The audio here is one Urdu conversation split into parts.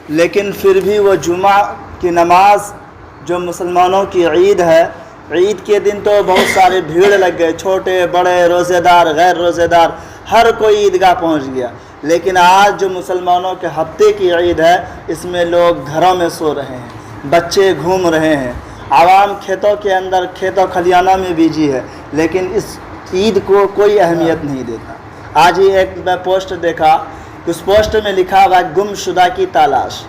لیکن پھر بھی وہ جمعہ کی نماز جو مسلمانوں کی عید ہے، عید کے دن تو بہت سارے بھیڑ لگ گئے، چھوٹے بڑے روزے دار غیر روزے دار ہر کوئی عیدگاہ پہنچ گیا۔ لیکن آج جو مسلمانوں کے ہفتے کی عید ہے، اس میں لوگ گھروں میں سو رہے ہیں، بچے گھوم رہے ہیں، عوام کھیتوں کے اندر کھیتوں کھلیانوں میں بیجی ہے، لیکن اس عید کو کوئی اہمیت نہیں دیتا۔ آج ہی ایک میں پوسٹ دیکھا، اس پوسٹ میں لکھا ہوا گم شدہ کی تلاش،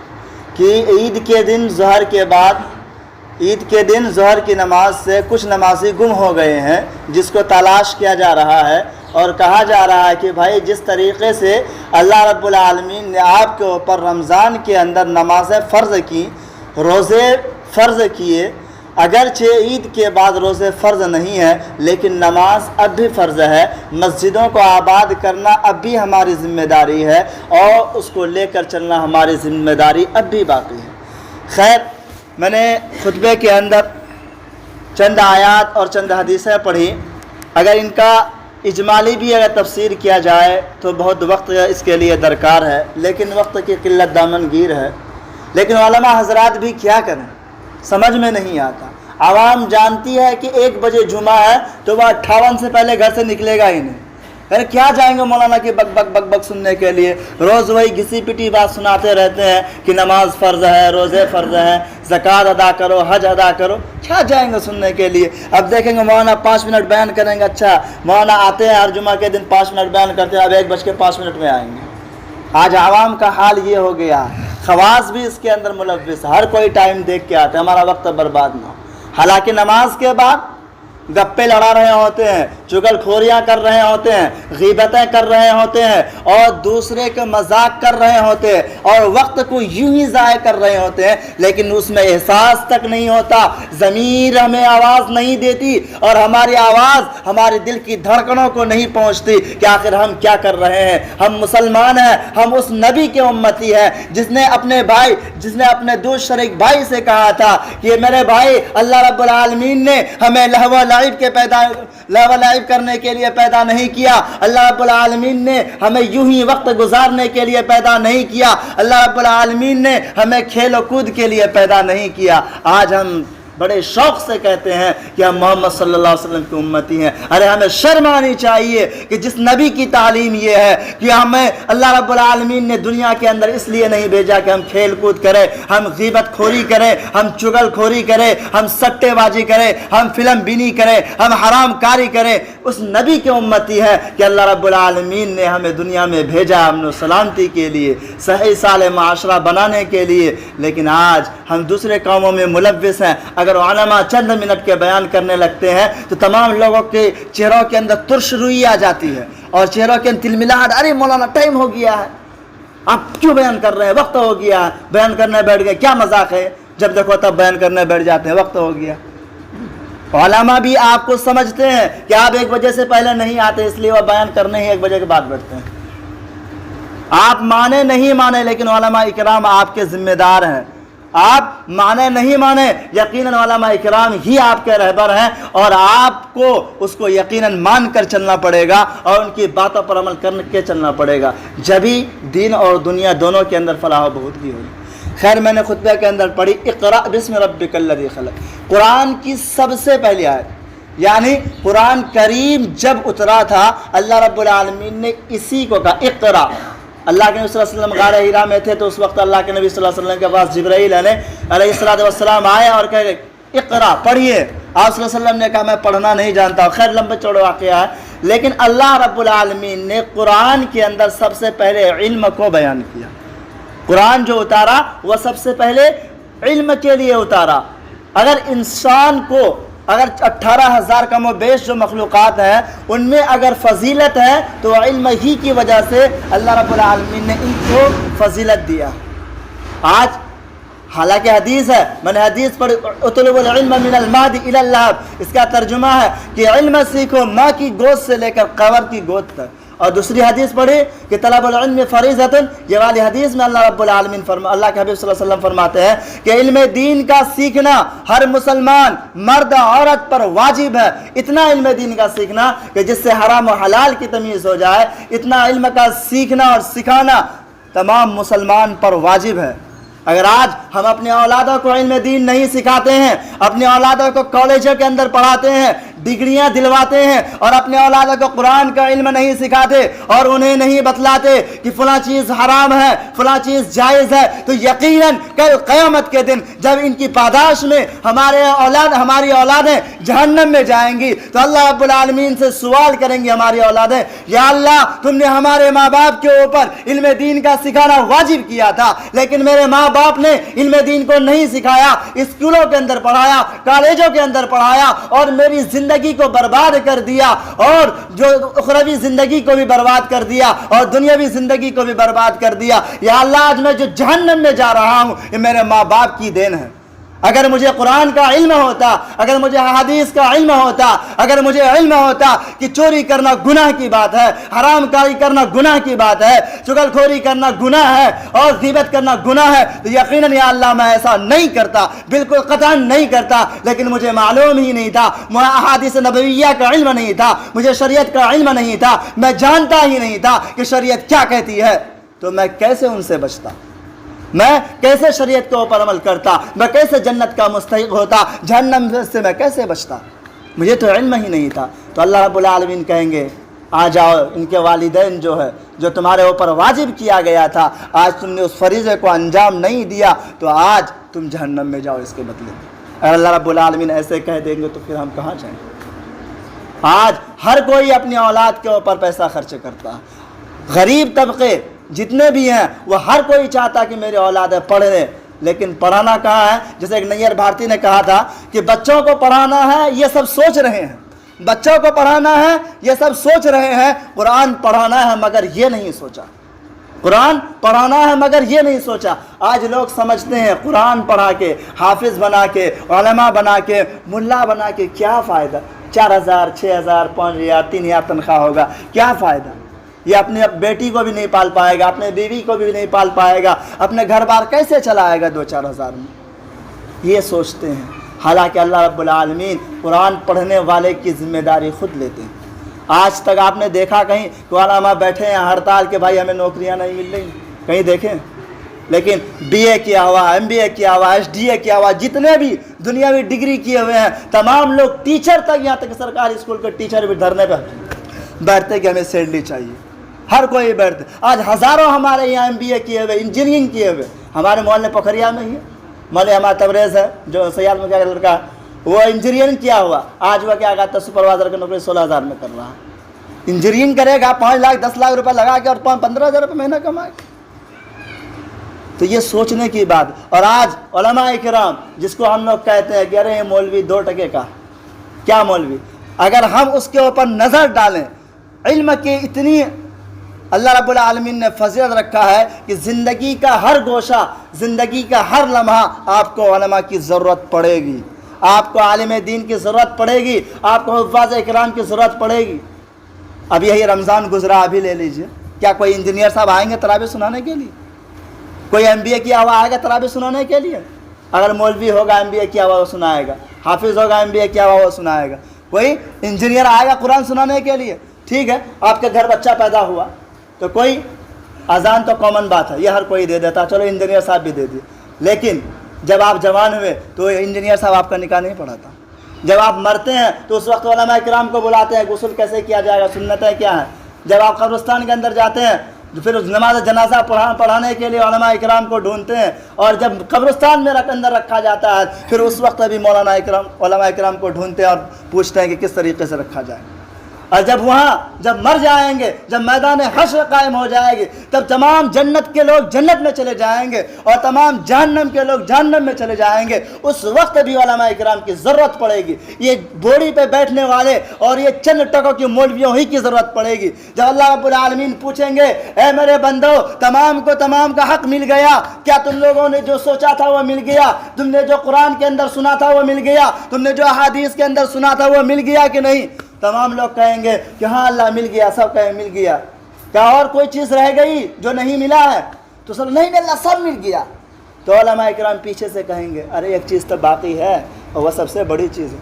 کہ عید کے دن ظہر کے بعد، عید کے دن ظہر کی نماز سے کچھ نمازی گم ہو گئے ہیں جس کو تلاش کیا جا رہا ہے، اور کہا جا رہا ہے کہ بھائی جس طریقے سے اللہ رب العالمین نے آپ کے اوپر رمضان کے اندر نمازیں فرض کی، روزے فرض کیے، اگرچہ عید کے بعد روزے فرض نہیں ہے لیکن نماز اب بھی فرض ہے، مسجدوں کو آباد کرنا اب بھی ہماری ذمہ داری ہے، اور اس کو لے کر چلنا ہماری ذمہ داری اب بھی باقی ہے۔ خیر، میں نے خطبے کے اندر چند آیات اور چند حدیثیں پڑھی، اگر ان کا اجمالی بھی اگر تفسیر کیا جائے تو بہت وقت اس کے لیے درکار ہے، لیکن وقت کی قلت دامن گیر ہے۔ لیکن علماء حضرات بھی کیا کریں، سمجھ میں نہیں آتا۔ عوام جانتی ہے کہ 1 بجے جمعہ ہے تو وہ 58 سے پہلے گھر سے نکلے گا ہی نہیں، پھر کیا جائیں گے مولانا کی بک بک بک بک سننے کے لیے، روز وہی گھسی پٹی بات سناتے رہتے ہیں کہ نماز فرض ہے، روزے فرض ہیں، زکوٰۃ ادا کرو، حج ادا کرو، کیا جائیں گے سننے کے لیے۔ اب دیکھیں گے مولانا 5 منٹ بیان کریں گے، اچھا مولانا آتے ہیں ہر جمعہ کے دن 5 منٹ بیان کرتے ہیں، اب 1:05 میں آئیں گے۔ آج عوام کا حال یہ ہو گیا، خواص بھی اس کے اندر ملوث، ہر کوئی ٹائم دیکھ کے آتے ہیں ہمارا وقت برباد نہ ہو، حالانکہ نماز کے بعد گپے لڑا رہے ہوتے ہیں، چغل خوریاں کر رہے ہوتے ہیں، غیبتیں کر رہے ہوتے ہیں، اور دوسرے کے مذاق کر رہے ہوتے ہیں، اور وقت کو یوں ہی ضائع کر رہے ہوتے ہیں، لیکن اس میں احساس تک نہیں ہوتا، ضمیر ہمیں آواز نہیں دیتی، اور ہماری آواز ہمارے دل کی دھڑکنوں کو نہیں پہنچتی کہ آخر ہم کیا کر رہے ہیں۔ ہم مسلمان ہیں، ہم اس نبی کے امتی ہیں جس نے اپنے دوست شریک بھائی سے کہا تھا کہ میرے بھائی، اللہ رب العالمین نے ہمیں لہو و لعب کرنے کے لیے پیدا نہیں کیا، اللہ رب العالمین نے ہمیں یوں ہی وقت گزارنے کے لیے پیدا نہیں کیا، اللہ رب العالمین نے ہمیں کھیل و کود کے لیے پیدا نہیں کیا۔ آج ہم بڑے شوق سے کہتے ہیں کہ ہم محمد صلی اللہ علیہ وسلم کی امتی ہیں۔ ارے ہمیں شرم آنی چاہیے کہ جس نبی کی تعلیم یہ ہے کہ ہمیں اللہ رب العالمین نے دنیا کے اندر اس لیے نہیں بھیجا کہ ہم کھیل کود کریں، ہم غیبت خوری کریں، ہم چغل خوری کریں، ہم سٹے بازی کریں، ہم فلم بینی کریں، ہم حرام کاری کریں۔ اس نبی کی امتی ہے کہ اللہ رب العالمین نے ہمیں دنیا میں بھیجا امن و سلامتی کے لیے، صحیح صالح معاشرہ بنانے کے لیے، لیکن آج ہم دوسرے کاموں میں ملوث ہیں۔ اگر علماء چند منٹ کے بیان کرنے لگتے ہیں تو تمام لوگوں کے چہروں کے اندر ترش روئی آ جاتی ہے، اور چہروں کے اندر تلملاہٹ، ارے مولانا ٹائم ہو گیا ہے، آپ کیوں بیان کر رہے ہیں، وقت ہو گیا ہے، بیان کرنے بیٹھ گئے، کیا مذاق ہے، جب دیکھو تب بیان کرنے بیٹھ جاتے ہیں، وقت ہو گیا۔ علماء بھی آپ کو سمجھتے ہیں کہ آپ 1 بجے سے پہلے نہیں آتے، اس لیے وہ بیان کرنے ہی 1 بجے کے بعد بیٹھتے ہیں۔ آپ مانے نہیں مانے، لیکن علماء اکرام آپ کے ذمہ دار ہیں، آپ مانے نہیں مانے، یقیناً علماء اکرام ہی آپ کے رہبر ہیں، اور آپ کو اس کو یقیناً مان کر چلنا پڑے گا، اور ان کی باتوں پر عمل کر کے چلنا پڑے گا، جبھی دین اور دنیا دونوں کے اندر فلاح و بہبود ہوگی۔ خیر، میں نے خطبہ کے اندر پڑھی اقرأ بسم ربک الذی خلق، قرآن کی سب سے پہلی آیت، یعنی قرآن کریم جب اترا تھا اللہ رب العالمین نے اسی کو کہا اقرأ۔ اللہ کے نبی صلی اللہ علیہ وسلم غار ہرا میں تھے تو اس وقت اللہ کے نبی صلی اللہ علیہ وسلم کے پاس جبرائیل علیہ السلام آئے اور کہے اقرأ، پڑھیے۔ آپ صلی اللہ علیہ وسلم نے کہا میں پڑھنا نہیں جانتا ہوں۔ خیر، لمبے چوڑے واقعہ ہے، لیکن اللہ رب العالمین نے قرآن کے اندر سب سے پہلے علم کو بیان کیا۔ قرآن جو اتارا وہ سب سے پہلے علم کے لیے اتارا۔ اگر انسان کو، اگر 18,000 کم و بیش جو مخلوقات ہیں ان میں اگر فضیلت ہے تو علم ہی کی وجہ سے اللہ رب العالمین نے ان کو فضیلت دیا۔ آج حالانکہ حدیث ہے، میں نے حدیث پڑھی اطلبوا العلم من المہد الی اللحد، اس کا ترجمہ ہے کہ علم سیکھو ماں کی گود سے لے کر قبر کی گود تک۔ اور دوسری حدیث پڑھی کہ طلب العلم فریضۃ، یہ والی حدیث میں اللہ رب العالمین اللہ کے حبیب صلی اللہ علیہ وسلم فرماتے ہیں کہ علم دین کا سیکھنا ہر مسلمان مرد عورت پر واجب ہے۔ اتنا علم دین کا سیکھنا کہ جس سے حرام و حلال کی تمیز ہو جائے، اتنا علم کا سیکھنا اور سکھانا تمام مسلمان پر واجب ہے۔ اگر آج ہم اپنے اولادوں کو علم دین نہیں سکھاتے ہیں، اپنے اولادوں کو کالجوں کے اندر پڑھاتے ہیں، ڈگریاں دلواتے ہیں، اور اپنے اولادوں کو قرآن کا علم نہیں سکھاتے اور انہیں نہیں بتلاتے کہ فلاں چیز حرام ہے، فلاں چیز جائز ہے، تو یقیناً کل قیامت کے دن جب ان کی پاداش میں ہماری اولادیں جہنم میں جائیں گی تو اللہ رب العالمین سے سوال کریں گی ہماری اولادیں، یا اللہ تم نے ہمارے ماں باپ کے اوپر علم دین کا سکھانا واجب کیا تھا، لیکن میرے ماں باپ نے علم دین کو نہیں سکھایا، اسکولوں کے اندر پڑھایا، کالجوں کے اندر پڑھایا اور میری زندگی کو برباد کر دیا، اور جو اخروی زندگی کو بھی برباد کر دیا اور دنیاوی زندگی کو بھی برباد کر دیا۔ یا اللہ آج میں جو جہنم میں جا رہا ہوں یہ میرے ماں باپ کی دین ہے۔ اگر مجھے قرآن کا علم ہوتا، اگر مجھے حدیث کا علم ہوتا، اگر مجھے علم ہوتا کہ چوری کرنا گناہ کی بات ہے، حرام کاری کرنا گناہ کی بات ہے، چغل خوری کرنا گناہ ہے اور غیبت کرنا گناہ ہے، تو یقیناً یا اللہ میں ایسا نہیں کرتا، بالکل قطعاً نہیں کرتا، لیکن مجھے معلوم ہی نہیں تھا، مجھے احادیث نبویہ کا علم نہیں تھا، مجھے شریعت کا علم نہیں تھا، میں جانتا ہی نہیں تھا کہ شریعت کیا کہتی ہے، تو میں کیسے ان سے بچتا، میں کیسے شریعت کے اوپر عمل کرتا، میں کیسے جنت کا مستحق ہوتا، جہنم سے میں کیسے بچتا، مجھے تو علم ہی نہیں تھا۔ تو اللہ رب العالمین کہیں گے آ جاؤ، ان کے والدین جو تمہارے اوپر واجب کیا گیا تھا، آج تم نے اس فریضے کو انجام نہیں دیا تو آج تم جہنم میں جاؤ اس کے بدلے میں۔ اگر اللہ رب العالمین ایسے کہہ دیں گے تو پھر ہم کہاں جائیں؟ آج ہر کوئی اپنی اولاد کے اوپر پیسہ خرچ کرتا ہے، غریب طبقے جتنے بھی ہیں وہ ہر کوئی چاہتا کہ میرے اولادیں پڑھیں، لیکن پڑھانا کہاں ہے؟ جیسے ایک نیر بھارتی نے کہا تھا کہ بچوں کو پڑھانا ہے یہ سب سوچ رہے ہیں، بچوں کو پڑھانا ہے یہ سب سوچ رہے ہیں، قرآن پڑھانا ہے مگر یہ نہیں سوچا، قرآن پڑھانا ہے مگر یہ نہیں سوچا۔ آج لوگ سمجھتے ہیں قرآن پڑھا کے، حافظ بنا کے، علماء بنا کے، ملا بنا کے کیا فائدہ، 4000 6000 5000 3000 تنخواہ ہوگا، کیا فائدہ؟ یہ اپنی بیٹی کو بھی نہیں پال پائے گا، اپنے بیوی کو بھی نہیں پال پائے گا، اپنے گھر بار کیسے چلائے گا 2-4 ہزار میں؟ یہ سوچتے ہیں، حالانکہ اللہ رب العالمین قرآن پڑھنے والے کی ذمہ داری خود لیتے ہیں۔ آج تک آپ نے دیکھا کہیں کہ علماء بیٹھے ہیں ہڑتال کہ بھائی ہمیں نوکریاں نہیں مل رہی، کہیں دیکھیں؟ لیکن بی اے کیا ہوا، ایم بی اے کیا ہوا، ایس ڈی اے کیا ہوا، جتنے بھی دنیاوی ڈگری کیے ہوئے ہیں تمام لوگ ٹیچر تک، یہاں تک سرکاری اسکول کے ٹیچر بھی دھرنے پہ بیٹھتے کہ ہمیں سیلری چاہیے، ہر کوئی بیٹھتے۔ آج ہزاروں ہمارے یہاں ایم بی اے کیے ہوئے، انجینئرنگ کیے ہوئے، ہمارے محلے پکھریا میں ہی ہے، محلے ہمارا تبریز ہے جو سیال میں کیا لڑکا ہے، وہ انجینئرنگ کیا ہوا، آج وہ کیا کہتا ہے سپروائزر کی نوکری 16000 میں کر رہا ہے۔ انجینئرنگ کرے گا 5 لاکھ 10 لاکھ روپے لگا کے اور 15,000 روپے مہینہ کمائے گا۔ تو یہ سوچنے کی بات۔ اور آج علماء کرام جس کو ہم لوگ کہتے ہیں کہ ارے یہ مولوی 2 ٹکے کا، کیا مولوی؟ اگر ہم اس کے اوپر نظر ڈالیں، علم کی اتنی اللہ رب العالمین نے فضیلت رکھا ہے کہ زندگی کا ہر گوشہ، زندگی کا ہر لمحہ آپ کو علماء کی ضرورت پڑے گی، آپ کو عالم دین کی ضرورت پڑے گی، آپ کو حفاظ کرام کی ضرورت پڑے گی۔ اب یہی رمضان گزرا، ابھی لے لیجئے، کیا کوئی انجینئر صاحب آئیں گے تراویح سنانے کے لیے؟ کوئی ایم بی اے کیا ہوا آئے گا تراویح سنانے کے لیے؟ اگر مولوی ہوگا ایم بی اے کیا ہوا وہ سنائے گا، حافظ ہوگا ایم بی اے کیا ہوا وہ سنائے گا، کوئی انجینئر آئے گا قرآن سنانے کے لیے؟ ٹھیک ہے، آپ کے گھر بچہ پیدا ہوا تو کوئی اذان تو کامن بات ہے، یہ ہر کوئی دے دیتا، چلو انجینئر صاحب بھی دے دیے، لیکن جب آپ جوان ہوئے تو انجینئر صاحب آپ کا نکاح نہیں پڑھاتا۔ جب آپ مرتے ہیں تو اس وقت علماء کرام کو بلاتے ہیں، غسل کیسے کیا جائے گا، سنتیں کیا ہیں۔ جب آپ قبرستان کے اندر جاتے ہیں تو پھر نماز جنازہ پڑھانے کے لیے علماء کرام کو ڈھونڈتے ہیں، اور جب قبرستان میں اندر رکھا جاتا ہے پھر اس وقت بھی علماء کرام کو ڈھونڈتے ہیں اور پوچھتے ہیں کہ کس طریقے سے رکھا جائے۔ اور جب مر جائیں گے، جب میدان حشر قائم ہو جائے گی، تب تمام جنت کے لوگ جنت میں چلے جائیں گے اور تمام جہنم کے لوگ جہنم میں چلے جائیں گے، اس وقت بھی علماء کرام کی ضرورت پڑے گی۔ یہ بوڑھی پہ بیٹھنے والے اور یہ چند ٹکوں کی مولویوں ہی کی ضرورت پڑے گی۔ جب اللہ رب العالمین پوچھیں گے اے میرے بندو، تمام کو تمام کا حق مل گیا کیا؟ تم لوگوں نے جو سوچا تھا وہ مل گیا؟ تم نے جو قرآن کے اندر سنا تھا وہ مل گیا؟ تم نے جو احادیث کے اندر سنا تھا وہ مل گیا کہ نہیں؟ تمام لوگ کہیں گے کہ ہاں اللہ مل گیا، سب کہیں مل گیا۔ کیا اور کوئی چیز رہ گئی جو نہیں ملا ہے؟ تو سب نہیں ملا، سب مل گیا۔ تو علماء کرام پیچھے سے کہیں گے ارے ایک چیز تو باقی ہے اور وہ سب سے بڑی چیز ہے۔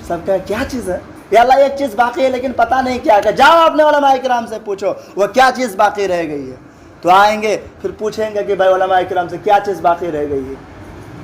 سب کہیں کیا چیز ہے؟ یا اللہ ایک چیز باقی ہے لیکن پتہ نہیں کیا ہے۔ جاؤ اپنے علماء کرام سے پوچھو وہ کیا چیز باقی رہ گئی ہے۔ تو آئیں گے پھر پوچھیں گے کہ بھائی علماء کرام سے کیا چیز باقی رہ گئی ہے؟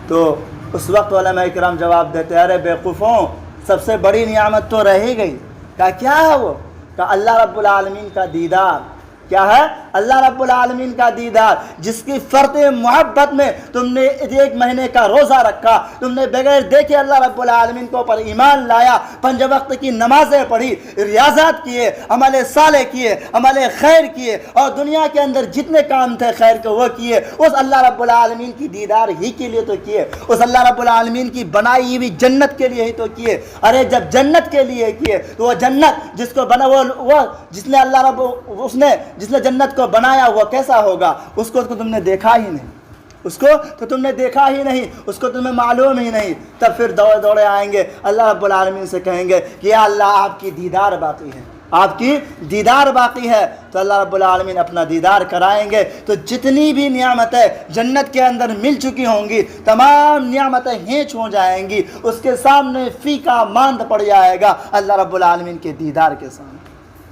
تو اس وقت علماء کرام جواب دیتے ارے بیوقوفوں، سب سے بڑی نعمت تو رہ ہی گئی۔ کہا کیا ہے وہ؟ کہا اللہ رب العالمین کا دیدار۔ کیا ہے؟ اللہ رب العالمین کا دیدار، جس کی فرط محبت میں تم نے 1 مہینے کا روزہ رکھا، تم نے بغیر دیکھے اللہ رب العالمین کو پر ایمان لایا، 5 وقت کی نمازیں پڑھی، ریاضات کیے، عمل صالح کیے، عمل خیر کیے، اور دنیا کے اندر جتنے کام تھے خیر کے وہ کیے، اس اللہ رب العالمین کی دیدار ہی کے لیے تو کیے، اس اللہ رب العالمین کی بنائی ہوئی جنت کے لیے ہی تو کیے۔ ارے جب جنت کے لیے کیے تو وہ جنت جس کو بنا وہ جس نے اللہ رب جس نے جنت کو بنایا وہ کیسا ہوگا؟ اس کو تو تم نے دیکھا ہی نہیں، اس کو تو تم نے دیکھا ہی نہیں، اس کو تمہیں معلوم ہی نہیں۔ تب پھر دوڑے آئیں گے اللہ رب العالمین سے کہیں گے کہ یا اللہ آپ کی دیدار باقی ہے، آپ کی دیدار باقی ہے۔ تو اللہ رب العالمین اپنا دیدار کرائیں گے تو جتنی بھی نعمتیں جنت کے اندر مل چکی ہوں گی تمام نعمتیں ہینچ ہو جائیں گی، اس کے سامنے فیکا ماند پڑ جائے گا اللہ رب العالمین کے دیدار کے سامنے۔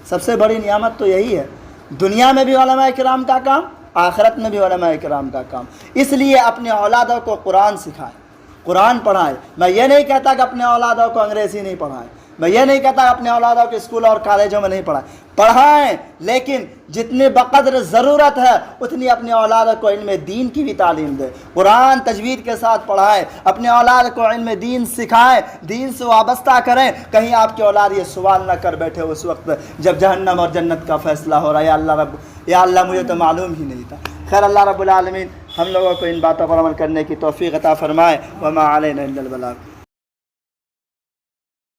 سب سے بڑی نعمت تو یہی ہے، دنیا میں بھی علماء کرام کا کام، آخرت میں بھی علماء کرام کا کام۔ اس لیے اپنے اولادوں کو قرآن سکھائیں، قرآن پڑھائیں۔ میں یہ نہیں کہتا کہ اپنے اولادوں کو انگریزی نہیں پڑھائیں، میں یہ نہیں کہتا کہ اپنے اولادوں کو اسکول اور کالجوں میں نہیں پڑھائیں، لیکن جتنی بقدر ضرورت ہے اتنی اپنے اولاد کو علم دین کی بھی تعلیم دیں، قرآن تجوید کے ساتھ پڑھائیں، اپنے اولاد کو علم دین سکھائیں، دین سے وابستہ کریں۔ کہیں آپ کے اولاد یہ سوال نہ کر بیٹھے اس وقت جب جہنم اور جنت کا فیصلہ ہو رہا ہے، یا اللہ مجھے تو معلوم ہی نہیں تھا۔ خیر اللہ رب العالمین ہم لوگوں کو ان باتوں پر عمل کرنے کی توفیق عطا فرمائے۔ وما علینا الا البلاغ۔